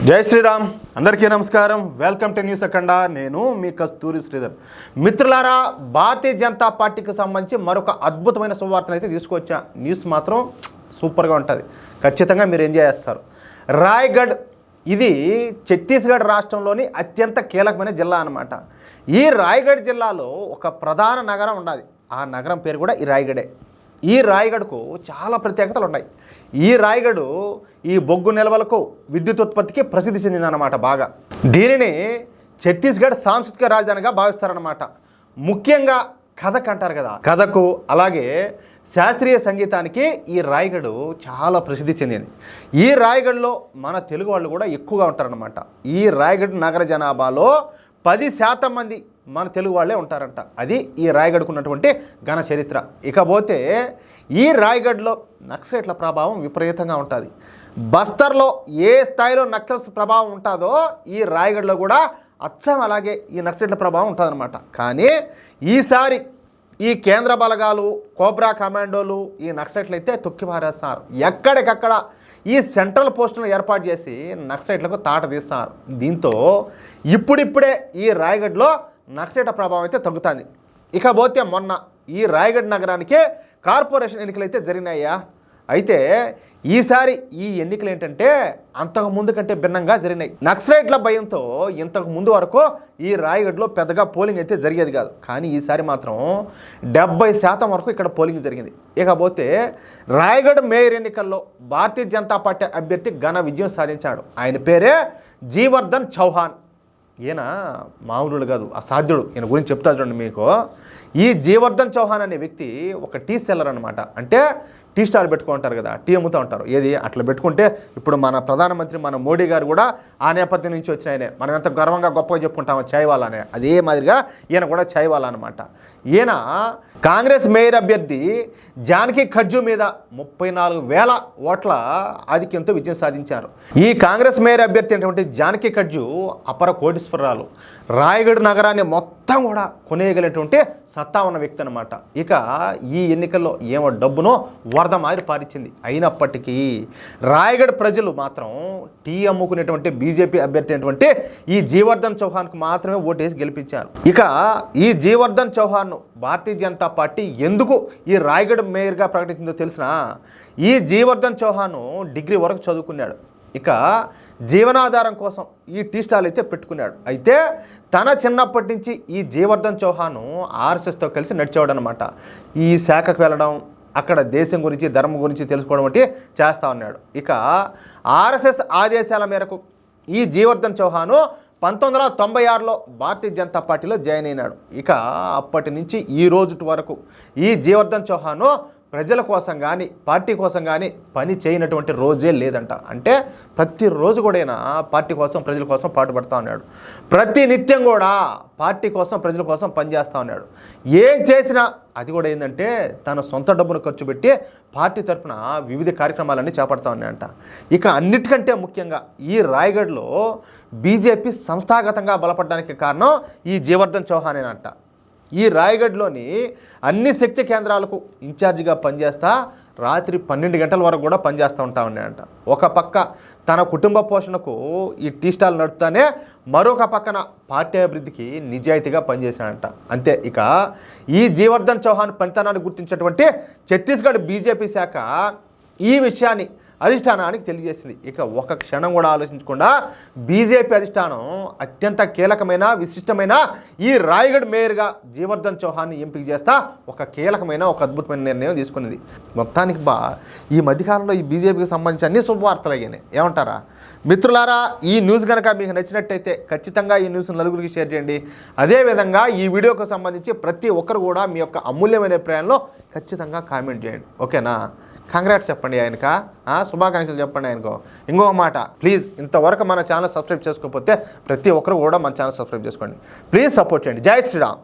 జై శ్రీరామ్. అందరికీ నమస్కారం. వెల్కమ్ టు న్యూస్ అఖండ. నేను మీ కస్తూరి శ్రీధర్. మిత్రులారా, భారతీయ జనతా పార్టీకి సంబంధించి మరొక అద్భుతమైన శుభవార్తను అయితే తీసుకొచ్చా. న్యూస్ మాత్రం సూపర్గా ఉంటుంది. ఖచ్చితంగా మీరు ఎంజాయ్ చేస్తారు. రాయ్గఢ్ ఇది ఛత్తీస్గఢ్ రాష్ట్రంలోని అత్యంత కీలకమైన జిల్లా అన్నమాట. ఈ రాయ్గఢ్ జిల్లాలో ఒక ప్రధాన నగరం ఉన్నది. ఆ నగరం పేరు కూడా ఈ రాయ్గఢే. ఈ రాయ్గఢ్కు చాలా ప్రత్యేకతలు ఉన్నాయి. ఈ రాయ్గఢ్ ఈ బొగ్గు నిల్వలకు, విద్యుత్ ఉత్పత్తికి ప్రసిద్ధి చెందిందన్నమాట బాగా. దీనిని ఛత్తీస్గఢ్ సాంస్కృతిక రాజధానిగా భావిస్తారన్నమాట. ముఖ్యంగా కథక్ అంటారు కదా, కథకు అలాగే శాస్త్రీయ సంగీతానికి ఈ రాయ్గఢ్ చాలా ప్రసిద్ధి చెందింది. ఈ రాయ్గఢ్లో మన తెలుగు వాళ్ళు కూడా ఎక్కువగా ఉంటారన్నమాట. ఈ రాయ్గఢ్ నగర జనాభాలో 10% మంది మన తెలుగు వాళ్ళే ఉంటారంట. అది ఈ రాయ్గఢ్కు ఉన్నటువంటి ఘన చరిత్ర. ఇకపోతే ఈ రాయ్గఢ్లో నక్సలైట్ల ప్రభావం విపరీతంగా ఉంటుంది. బస్తర్లో ఏ స్థాయిలో నక్సల్స్ ప్రభావం ఉంటుందో ఈ రాయ్గఢ్లో కూడా అచ్చం అలాగే ఈ నక్సలైట్ల ప్రభావం ఉంటుందన్నమాట. కానీ ఈసారి ఈ కేంద్ర బలగాలు, కోబ్రా కమాండోలు ఈ నక్సలైట్లు అయితే తొక్కిపారేస్తున్నారు. ఎక్కడికక్కడ ఈ సెంట్రల్ పోస్టులను ఏర్పాటు చేసి నక్సలైట్లకు తాట తీస్తున్నారు. దీంతో ఇప్పుడిప్పుడే ఈ రాయ్గఢ్లో నక్సలైట్ల ప్రభావం అయితే తగ్గుతుంది. ఇకపోతే మొన్న ఈ రాయ్గఢ్ నగరానికి కార్పొరేషన్ ఎన్నికలు అయితే జరిగినాయా. అయితే ఈసారి ఈ ఎన్నికలు ఏంటంటే అంతకు ముందు కంటే భిన్నంగా జరిగినాయి. నక్సలైట్ల భయంతో ఇంతకు ముందు వరకు ఈ రాయ్గఢ్లో పెద్దగా పోలింగ్ అయితే జరిగేది కాదు. కానీ ఈసారి మాత్రం 70% వరకు ఇక్కడ పోలింగ్ జరిగింది. ఇకపోతే రాయ్గఢ్ మేయర్ ఎన్నికల్లో భారతీయ జనతా పార్టీ అభ్యర్థి ఘన విజయం సాధించాడు. ఆయన పేరే జీవర్ధన్ చౌహాన్. ఈయన మామూలు కాదు, అసాధ్యుడు. ఈయన గురించి చెప్తా చూడండి మీకు. ఈ జీవర్ధన్ చౌహాన్ అనే వ్యక్తి ఒక టీ సెల్లర్ అనమాట. అంటే టీ స్టాల్ పెట్టుకుంటారు కదా, టీ అమ్ముతూ ఉంటారు. ఏది అట్లా పెట్టుకుంటే ఇప్పుడు మన ప్రధానమంత్రి మన మోడీ గారు కూడా ఆ నేపథ్యం నుంచి వచ్చిన ఆయనే. మనం ఎంత గర్వంగా గొప్పగా చెప్పుకుంటామో చాయ్ వాలా అనే, అదే మాదిరిగా ఈయన కూడా చాయ్ వాలా అనమాట. ఈయన కాంగ్రెస్ మేయర్ అభ్యర్థి జానకి ఖర్జు మీద 34,000 ఓట్ల ఆధిక్యంతో విజయం సాధించారు. ఈ కాంగ్రెస్ మేయర్ అభ్యర్థి అయినటువంటి జానకి ఖర్జు అపర కోటీశ్వరరాలు. రాయ్గఢ్ నగరాన్ని మొత్తం కూడా కొనేయగలిగినటువంటి సత్తా ఉన్న వ్యక్తి అనమాట. ఇక ఈ ఎన్నికల్లో ఏమో డబ్బునో వరద మాదిరి పారించింది. అయినప్పటికీ రాయ్గఢ్ ప్రజలు మాత్రం టీ అమ్ముకునేటువంటి బీజేపీ అభ్యర్థి అయినటువంటి ఈ జీవర్ధన్ చౌహాన్కు మాత్రమే ఓటేసి గెలిపించారు. ఇక ఈ జీవర్ధన్ చౌహాన్ను భారతీయ జనతా పార్టీ ఎందుకు ఈ రాయ్గఢ్ మేయర్గా ప్రకటించిందో తెలిసిన, ఈ జీవర్ధన్ చౌహాన్ డిగ్రీ వరకు చదువుకున్నాడు. ఇక జీవనాధారం కోసం ఈ టీ స్టాల్ అయితే పెట్టుకున్నాడు. అయితే తన చిన్నప్పటి నుంచి ఈ జీవర్ధన్ చౌహాన్ ఆర్ఎస్ఎస్తో కలిసి నడిచేవాడు అనమాట. ఈ శాఖకు వెళ్ళడం, అక్కడ దేశం గురించి, ధర్మం గురించి తెలుసుకోవడం వంటి చేస్తూ ఉన్నాడు. ఇక ఆర్ఎస్ఎస్ ఆదేశాల మేరకు ఈ జీవర్ధన్ చౌహాన్ 1996లో భారతీయ జనతా పార్టీలో జాయిన్ అయినాడు. ఇక అప్పటి నుంచి ఈ రోజు వరకు ఈ జీవర్ధన్ చౌహాన్ ప్రజల కోసం కానీ పార్టీ కోసం కానీ పని చేయనటువంటి రోజే లేదంట. అంటే ప్రతిరోజు కూడా ఆయన పార్టీ కోసం, ప్రజల కోసం పాటుపడుతూ ఉన్నాడు. ప్రతి నిత్యం కూడా పార్టీ కోసం, ప్రజల కోసం పనిచేస్తూ ఉన్నాడు. ఏం చేసినా అది కూడా ఏంటంటే తన సొంత డబ్బును ఖర్చు పెట్టి పార్టీ తరఫున వివిధ కార్యక్రమాలన్నీ చేపడతా ఉన్నాయంట. ఇక అన్నిటికంటే ముఖ్యంగా ఈ రాయ్గఢ్లో బీజేపీ సంస్థాగతంగా బలపడడానికి కారణం ఈ జీవర్ధన్ చౌహానేనంట. ఈ రాయ్గఢ్లోని అన్ని శక్తి కేంద్రాలకు ఇన్ఛార్జిగా పనిచేస్తా రాత్రి 12 గంటల వరకు కూడా పనిచేస్తూ ఉంటా ఉన్నాయంట. ఒక పక్క తన కుటుంబ పోషణకు ఈ టీ స్టాల్ నడుపుతానే మరొక పక్కన పార్టీ అభివృద్ధికి నిజాయితీగా పనిచేశాడంట. అంతే. ఇక ఈ జీవర్ధన్ చౌహాన్ పనితనాన్ని గుర్తించినటువంటి ఛత్తీస్గఢ్ బీజేపీ శాఖ ఈ విషయాన్ని అధిష్టానానికి తెలియజేసింది. ఇక ఒక క్షణం కూడా ఆలోచించకుండా బీజేపీ అధిష్టానం అత్యంత కీలకమైన, విశిష్టమైన ఈ రాయ్గఢ్ మేయర్గా జీవర్ధన్ చౌహాన్ని ఎంపిక చేస్తా ఒక కీలకమైన, ఒక అద్భుతమైన నిర్ణయం తీసుకున్నది. మొత్తానికి ఈ మధ్యకాలంలో ఈ బీజేపీకి సంబంధించి అన్ని శుభవార్తలు అయ్యాయి. ఏమంటారా మిత్రులారా? ఈ న్యూస్ కనుక మీకు నచ్చినట్టయితే ఖచ్చితంగా ఈ న్యూస్ నలుగురికి షేర్ చేయండి. అదేవిధంగా ఈ వీడియోకి సంబంధించి ప్రతి ఒక్కరు కూడా మీ యొక్క అమూల్యమైన అభిప్రాయంలో ఖచ్చితంగా కామెంట్ చేయండి. ఓకేనా? కంగ్రాట్స్ చెప్పండి ఆయనక, శుభాకాంక్షలు చెప్పండి ఆయనకు. ఇంకొక మాట, ప్లీజ్ ఇంతవరకు మన ఛానల్ సబ్స్క్రైబ్ చేసుకోకపోతే ప్రతి ఒక్కరు కూడా మన ఛానల్ సబ్స్క్రైబ్ చేసుకోండి. ప్లీజ్ సపోర్ట్ చేయండి. జై శ్రీరామ్.